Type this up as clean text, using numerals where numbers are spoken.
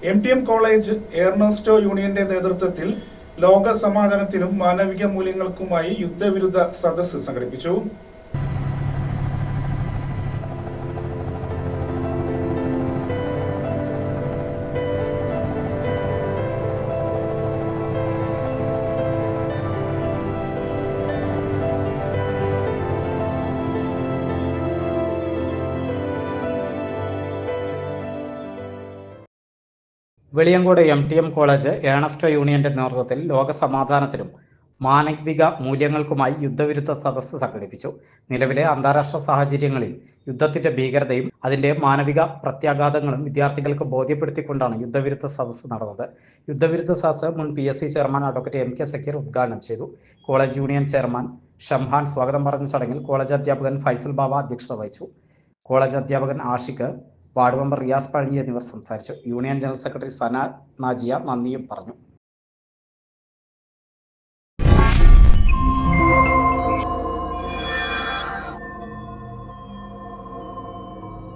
MTM college Ernesto യൂണിയന്റെ നേതൃത്വത്തിൽ ലോക സമാധാനത്തിനും മാനവിക മൂല്യങ്ങൾക്കുമായി യുദ്ധവിരുദ്ധ സദസ്സ് സംഘടിപ്പിച്ചു. വെളിയങ്കോട് MTM കോളേജ് ഏണസ്റ്റോ യൂണിയന്റെ നേതൃത്വത്തിൽ ലോക സമാധാനത്തിനും മാനവിക മൂല്യങ്ങൾക്കുമായി യുദ്ധവിരുദ്ധ സദസ്സ് സംഘടിപ്പിച്ചു. നിലവിലെ അന്താരാഷ്ട്ര സാഹചര്യങ്ങളിൽ യുദ്ധത്തിന്റെ ഭീകരതയും അതിന്റെ മാനവിക പ്രത്യാഘാതങ്ങളും വിദ്യാർത്ഥികൾക്ക് ബോധ്യപ്പെടുത്തിക്കൊണ്ടാണ് യുദ്ധവിരുദ്ധ സദസ്സ് നടന്നത്. യുദ്ധവിരുദ്ധ സദസ്സ് മുൻ PSC chairman advocate MK Zakir ഉദ്ഘാടനം ചെയ്തു. കോളേജ് യൂണിയൻ ചെയർമാൻ ഷംഹാൻ സ്വാഗതം പറഞ്ഞ ചടങ്ങിൽ കോളേജ് അധ്യാപകൻ ഫൈസൽ ബാബ അധ്യക്ഷത വഹിച്ചു. കോളേജ് അധ്യാപകൻ ആഷിഖ്, വാർഡ് മെമ്പർ റിയാസ് പഴഞ്ഞി എന്നിവർ സംസാരിച്ചു. യൂണിയൻ ജനറൽ സെക്രട്ടറി സന നാജിയ നന്ദിയും പറഞ്ഞു.